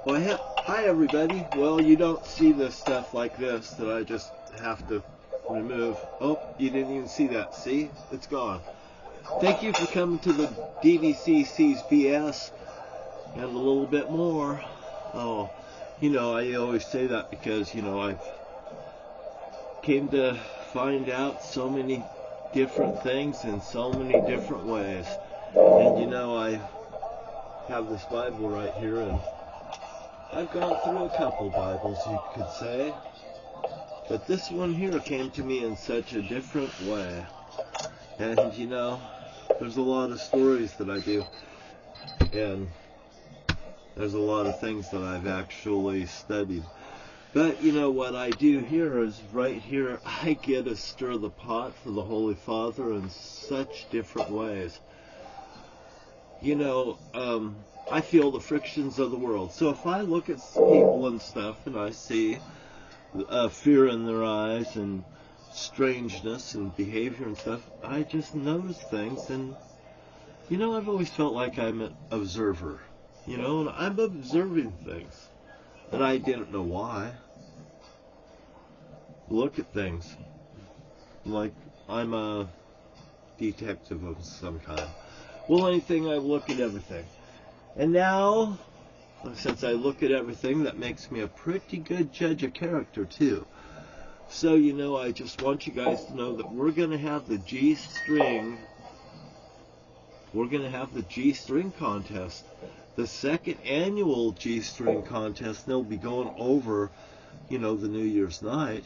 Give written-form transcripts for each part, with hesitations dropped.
Well, hi everybody. Well, you don't see this stuff like this that I just have to remove. Oh, you didn't even see that. See? It's gone. Thank you for coming to the DVCC's BS and a little bit more. Oh, I always say that because, I came to find out so many different things in so many different ways. And, I have this Bible right here, and I've gone through a couple Bibles, you could say, but this one here came to me in such a different way. And there's a lot of stories that I do, and there's a lot of things that I've actually studied. But what I do here is right here, I get to stir the pot for the Holy Father in such different ways. I feel the frictions of the world. So if I look at people and stuff and I see fear in their eyes and strangeness and behavior and stuff, I just notice things. And, I've always felt like I'm an observer, and I'm observing things. And I didn't know why. Look at things. Like I'm a detective of some kind. Well, anything, I look at everything. And now, since I look at everything, that makes me a pretty good judge of character, too. So, I just want you guys to know that we're going to have the G-string. We're going to have the G-string contest. The second annual G-string contest. They'll be going over, the New Year's night.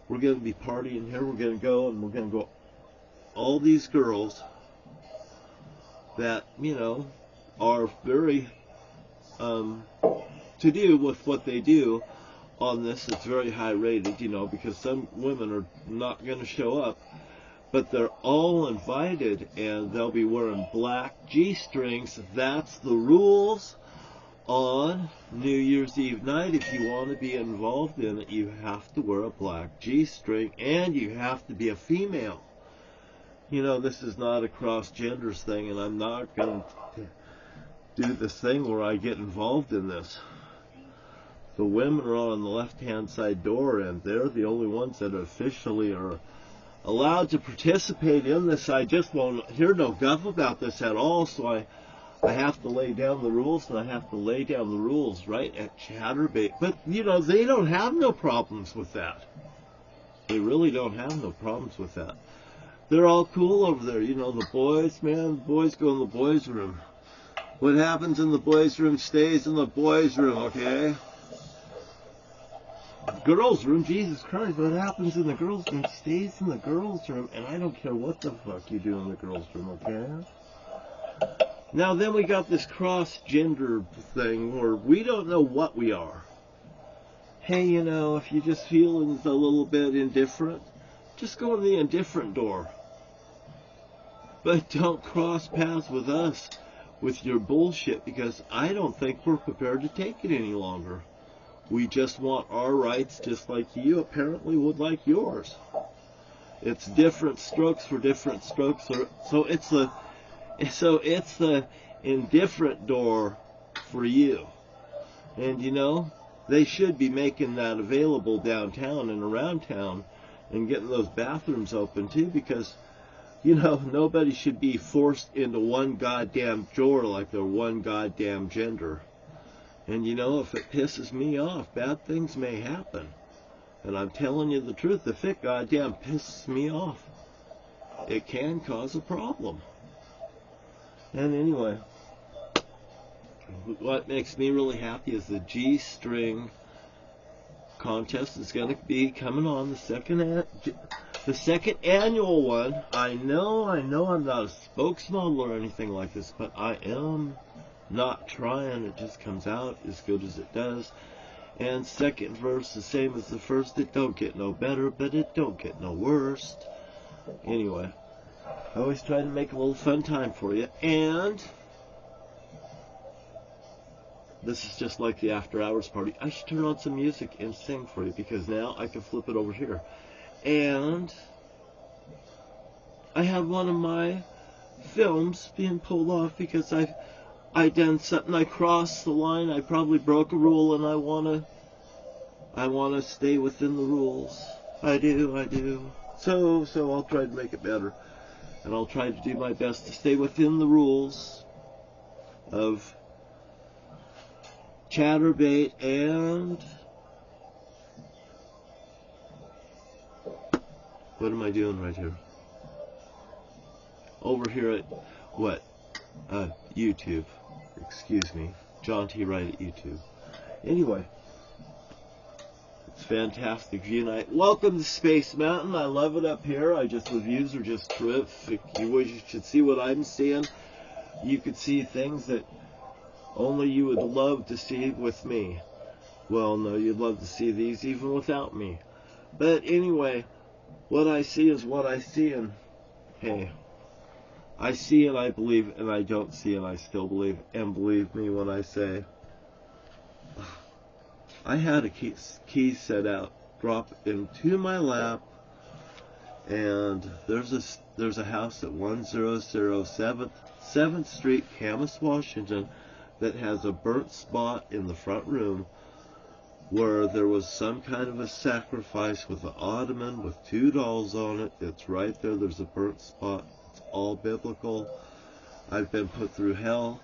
We're going to be partying here. We're going to go, and we're going to go. All these girls that, are very to do with what they do on this. It's very high rated, because some women are not going to show up, but they're all invited, and they'll be wearing black G-strings. That's the rules on New Year's Eve night. If you want to be involved in it, you have to wear a black G-string, and you have to be a female. This is not a cross-genders thing, and I'm not going to do this thing where I get involved in this. The women are on the left-hand side door, and they're the only ones that officially are allowed to participate in this. I just won't hear no guff about this at all, so I have to lay down the rules, and I have to lay down the rules right at Chatterbait. But, they don't have no problems with that. They really don't have no problems with that. They're all cool over there. The boys, man, the boys go in the boys' room. What happens in the boys' room stays in the boys' room, okay? Girls' room, Jesus Christ, what happens in the girls' room stays in the girls' room, and I don't care what the fuck you do in the girls' room, okay? Now then we got this cross-gender thing where we don't know what we are. Hey, if you just feeling a little bit indifferent, just go in the indifferent door. But don't cross paths with us with your bullshit, because I don't think we're prepared to take it any longer. We just want our rights just like you apparently would like yours. It's different strokes for different strokes. So it's the indifferent door for you. And they should be making that available downtown and around town and getting those bathrooms open too, because nobody should be forced into one goddamn door like they're one goddamn gender. And if it pisses me off, bad things may happen. And I'm telling you the truth, if it goddamn pisses me off, it can cause a problem. And anyway, what makes me really happy is the G-string contest is going to be coming on the second annual one. I know I'm not a spokesmodel or anything like this, but I am not trying. It just comes out as good as it does. And second verse, the same as the first. It don't get no better, but it don't get no worse. Anyway, I always try to make a little fun time for you. And this is just like the after hours party. I should turn on some music and sing for you, because now I can flip it over here. And I had one of my films being pulled off because I done something, I crossed the line, I probably broke a rule, and I wanna stay within the rules. I do. So I'll try to make it better. And I'll try to do my best to stay within the rules of chatterbait and what am I doing right here? Over here at what? YouTube. Excuse me. John T. Wright at YouTube. Anyway, it's fantastic view night. Welcome to Space Mountain. I love it up here. The views are just terrific. You should see what I'm seeing. You could see things that only you would love to see with me. Well, no, you'd love to see these even without me. But anyway, what I see is what I see, and hey, I see and I believe, and I don't see and I still believe. And believe me when I say, I had a key set out, drop into my lap, and there's a house at 1007 7th Street, Camas, Washington, that has a burnt spot in the front room where there was some kind of a sacrifice with an ottoman with 2 dolls on it. It's right there. There's a burnt spot. It's all biblical. I've been put through hell.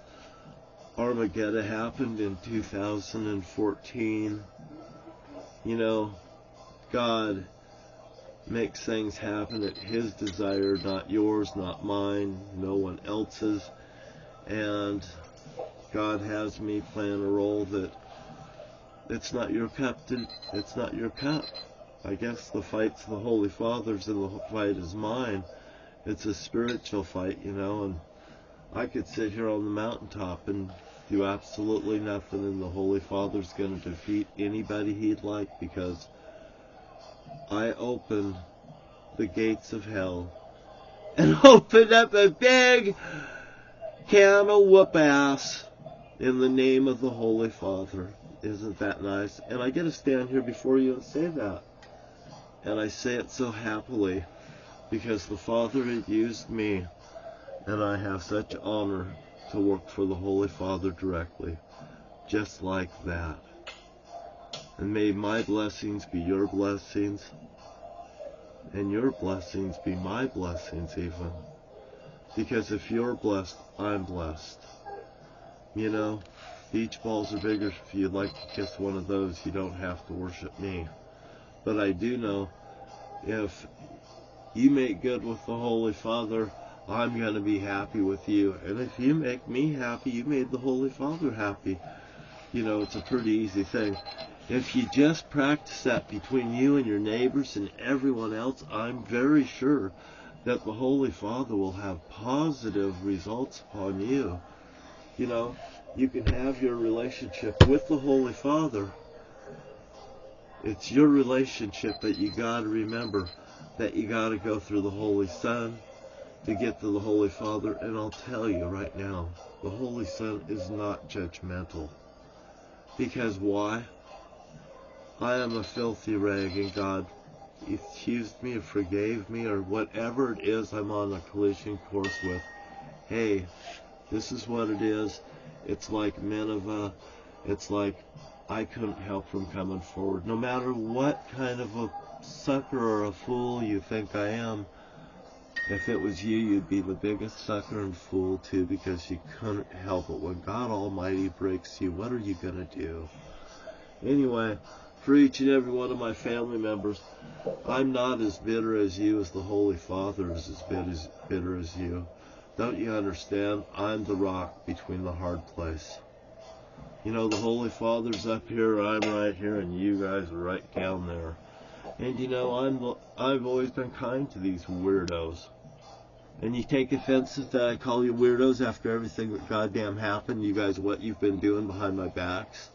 Armageddon happened in 2014. You know, God makes things happen at His desire, not yours, not mine, no one else's. And God has me playing a role that it's not your cup. It's not your cup. I guess the fight's the Holy Father's and the fight is mine. It's a spiritual fight, you know, and I could sit here on the mountaintop and do absolutely nothing, and the Holy Father's going to defeat anybody He'd like, because I open the gates of hell and open up a big can of whoop ass in the name of the Holy Father. Isn't that nice? And I get to stand here before you and say that. And I say it so happily, because the Father had used me, and I have such honor to work for the Holy Father directly, just like that. And may my blessings be your blessings, and your blessings be my blessings even. Because if you're blessed, I'm blessed. You know, beach balls are bigger. If you'd like to kiss one of those, you don't have to worship me. But I do know, if you make good with the Holy Father, I'm going to be happy with you. And if you make me happy, you made the Holy Father happy. You know, it's a pretty easy thing. If you just practice that between you and your neighbors and everyone else, I'm very sure that the Holy Father will have positive results upon you. You know, you can have your relationship with the Holy Father. It's your relationship, but you got to remember that you got to go through the Holy Son to get to the Holy Father. And I'll tell you right now, the Holy Son is not judgmental. Because why? I am a filthy rag, and God accused me or forgave me, or whatever it is I'm on a collision course with. Hey, this is what it is. It's like Nineveh. It's like I couldn't help from coming forward. No matter what kind of a sucker or a fool you think I am, if it was you, you'd be the biggest sucker and fool too, because you couldn't help it. When God Almighty breaks you, what are you going to do? Anyway, for each and every one of my family members, I'm not as bitter as you as the Holy Father is as bitter as you. Don't you understand? I'm the rock between the hard place. You know, the Holy Father's up here, I'm right here, and you guys are right down there. And you know, I've always been kind to these weirdos. And you take offense that I call you weirdos after everything that goddamn happened, you guys, what you've been doing behind my backs.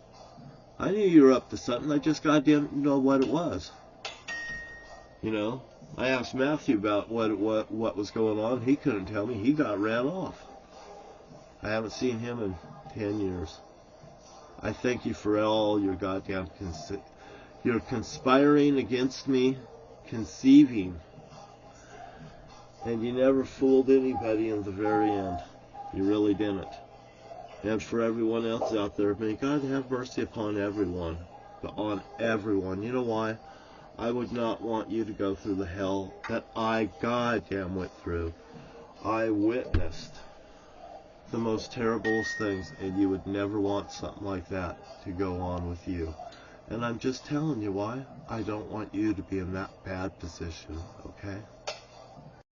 I knew you were up to something, I just goddamn didn't know what it was. You know, I asked Matthew about what was going on. He couldn't tell me. He ran off. I haven't seen him in 10 years. I thank you for all your goddamn you're conspiring against me, conceiving. And you never fooled anybody in the very end. You really didn't. And for everyone else out there, may God have mercy upon everyone. On everyone. You know why? I would not want you to go through the hell that I goddamn went through. I witnessed the most terriblest things, and you would never want something like that to go on with you. And I'm just telling you why. I don't want you to be in that bad position, okay?